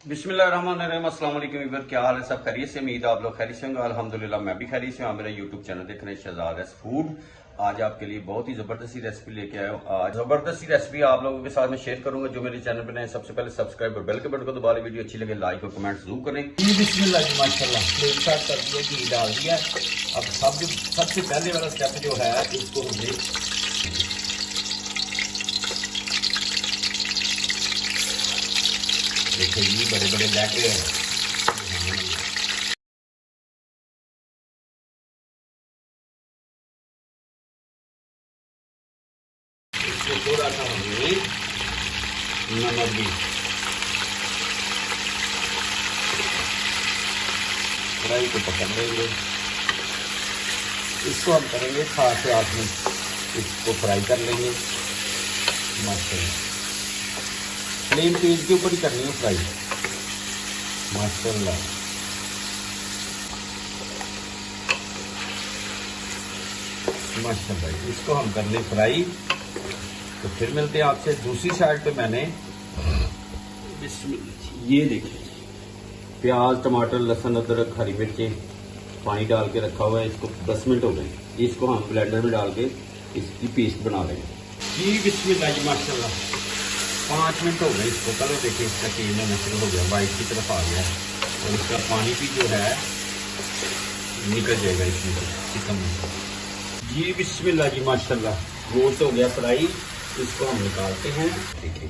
बिस्मिल्लाहिर्रहमानिर्रहीम, अस्सलाम वालेकुम वीवर, क्या हाल है? सब खैरियत से? उम्मीद है आप लोग खैरियत से होंगे। अल्हम्दुलिल्लाह मैं भी खैरियत से हूँ। मेरा यूट्यूब चैनल देख रहे हैं शहजाद एस फूड। आज आपके लिए बहुत ही जबरदस्ती रेसिपी लेके आया हूँ। आज जबरदस्ती रेसिपी आप लोगों के साथ में शेयर करूंगा। जो मेरे चैनल पर नए सबसे पहले सब्सक्राइब और बेल के बटन को दबा लें। वीडियो अच्छी लगे लाइक और कमेंट जरूर करें। बिस्मिल्लाह जी, माशाल्लाह प्लेट स्टार्ट कर दिया, घी डाल दिया। अब सबसे पहले वाला स्टेप जो है इसको हमने देखो ये बड़े बड़े लैके हैं। इसको थोड़ा सा हमने नमक भी फ्राई को पकड़ लेंगे। इसको हम करेंगे 7 से 8 मिनट, इसको फ्राई कर लेंगे। माशाल्लाह फ्लेम तेज के ऊपर ही करनी है फ्राई। माशाल्लाह माशाल्लाह इसको हम कर लें फ्राई। तो फिर मिलते हैं आपसे। दूसरी साइड पे मैंने ये देखिए प्याज, टमाटर, लहसुन, अदरक, हरी मिर्चें पानी डाल के रखा हुआ है। इसको 10 मिनट हो गए। इसको हम ब्लेंडर में डाल के इसकी पेस्ट बना लेंगे। जी बिस्मिल्लाह जी, माशाल्लाह 5 मिनट हो गए इसको। कलर देखिए इसका चेंज होना शुरू हो गया, वाइट की तरफ आ गया और इसका पानी भी जो है निकल जाएगा इसमें चिकन में। जी बिस्मिल्लाह जी, माशाल्लाह गोश्त हो गया फ्राई। इसको हम निकालते हैं। देखिए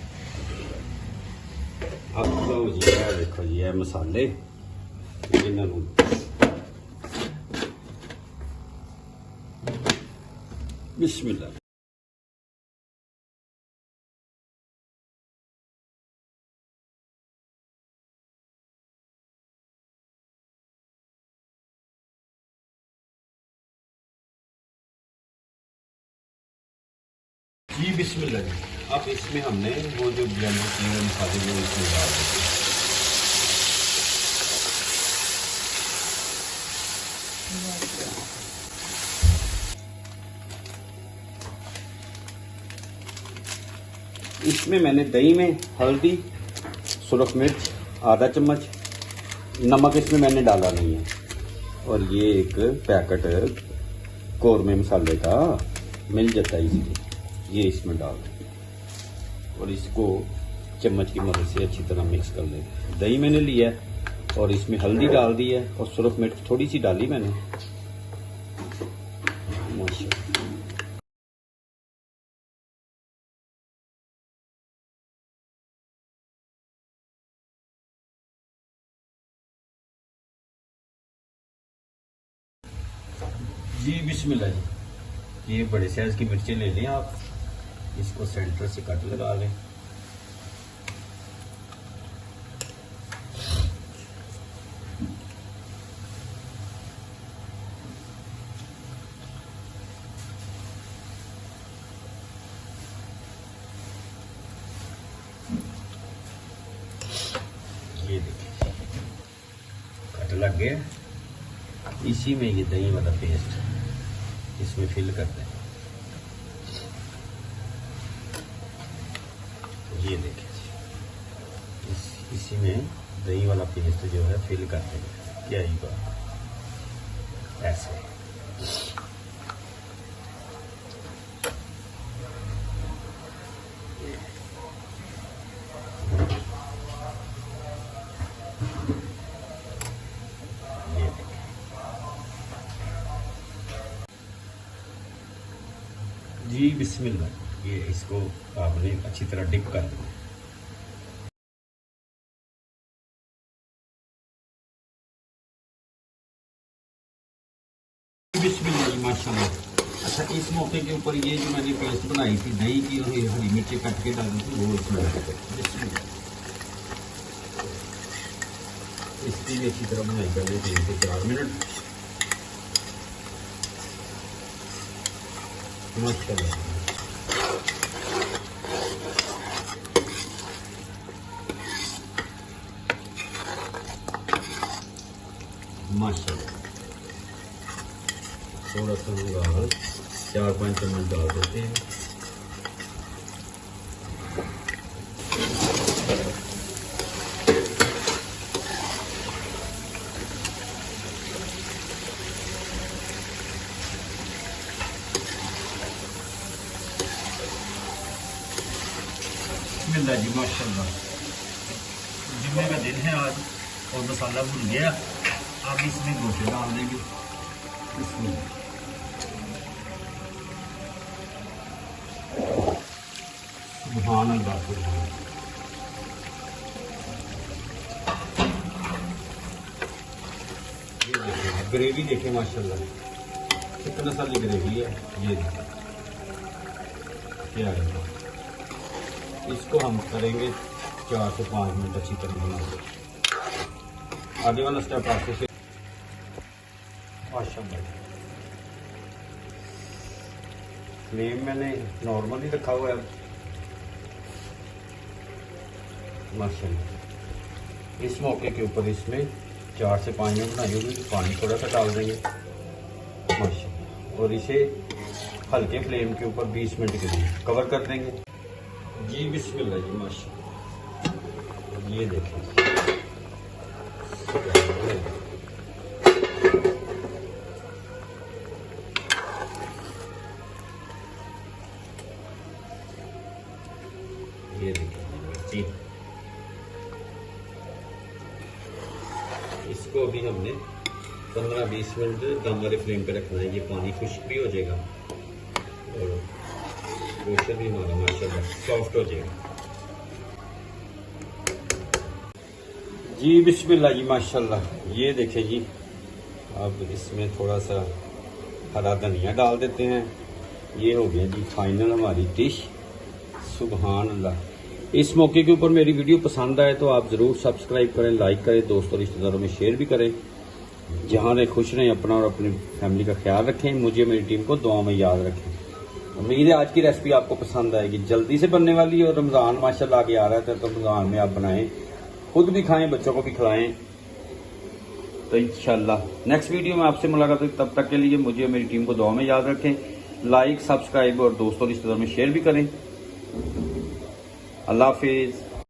अब तो जी है, देखो ये मसाले इन्होंने बिस्मिल्लाह। जी बिस्मिल्लाह जी, अब इसमें हमने वो जो ब्लेंडर किए हुए मसाले वो इसमें डाल देते हैं। इसमें मैंने दही में हल्दी, सुरख मिर्च आधा चम्मच, नमक इसमें मैंने डाला नहीं है, और ये एक पैकेट कौरमे मसाले का मिल जाता है इसलिए ये इसमें डाल दें और इसको चम्मच की मदद से अच्छी तरह मिक्स कर लें। दही मैंने लिया है और इसमें हल्दी डाल दी है और सुरख मिर्च थोड़ी सी डाली मैंने। माशाल्लाह जी बिस्मिल्लाह जी, ये बड़े साइज की मिर्चें ले लें आप। इसको सेंटर से कट लगा लें। ये देखिए कट लग गया। इसी में ये दही वाला पेस्ट इसमें फिल करते हैं। ये देखिए इसी में दही वाला पेस्ट जो है फिल करते हैं। क्या ही बात, ऐसे जी बिस्मिल्लाह। ये इसको आपने अच्छी तरह डिप कर देना। बिस्मिल्लाह जी, माशाल्लाह। अच्छा, इस मौके के ऊपर ये जो मैंने पेस्ट बनाई थी दही की और हरी मिर्ची कट के डाली थी वो इसमें बिस्मिल्लाह। इसकी भी अच्छी तरह बनाई कर लें 3 से 4 मिनट। माशाल्लाह माशाल्लाह थोड़ा सा दाल 4-5 चम्मच डाल देते हैं। बिस्मिल्लाह जी माशाल्लाह। जुम्मे का दिन है आज और मसाला भुन गया। अब इसमें गोश्त डाल देंगे। बिस्मिल्लाह। सुभान अल्लाह सुभान अल्लाह। ये देखिए ग्रेवी देखिए माशाल्लाह कितना सारी ग्रेवी है। ये क्या है, इसको हम करेंगे 4 से 5 मिनट अच्छी तरह बनाएंगे। आगे वाला स्टेप आपको से माशाल्लाह। फ्लेम मैंने नॉर्मल ही रखा हुआ है माशाल्लाह। इस मौके के ऊपर इसमें 4 से 5 मिनट बनाई होगी तो पानी थोड़ा सा डाल देंगे माशाल्लाह और इसे हल्के फ्लेम के ऊपर 20 मिनट के लिए कवर कर देंगे जी। बिस्मिल्लाह जी माशाल्लाह। ये देखें ये देखिए इसको अभी हमने 15-20 मिनट दम वाले फ्लेम पे रखना है। ये पानी खुश्क भी हो जाएगा और गोश्त भी हमारा माशाल्लाह सॉफ्ट हो जाएगा जी। बिस्मिल्लाह जी माशाल्लाह। ये देखें जी, अब इसमें थोड़ा सा हरा धनिया डाल देते हैं। ये हो गया जी फाइनल हमारी डिश। सुभान अल्लाह। इस मौके के ऊपर मेरी वीडियो पसंद आए तो आप ज़रूर सब्सक्राइब करें, लाइक करें, दोस्तों रिश्तेदारों में शेयर भी करें। जहाँ रहें खुश रहें, अपना और अपनी फैमिली का ख्याल रखें। मुझे मेरी टीम को दुआ में याद रखें। उम्मीद है आज की रेसिपी आपको पसंद आएगी। जल्दी से बनने वाली है और रमज़ान माशाल्लाह आगे आ रहा है तो रमज़ान में आप बनाएं, खुद भी खाएं, बच्चों को भी खिलाएं। तो इंशाल्लाह नेक्स्ट वीडियो में आपसे मुलाकात होगी। तब तक के लिए मुझे और मेरी टीम को दुआ में याद रखें। लाइक, सब्सक्राइब और दोस्तों रिश्तेदारों में शेयर भी करें। अल्लाह हाफिज़।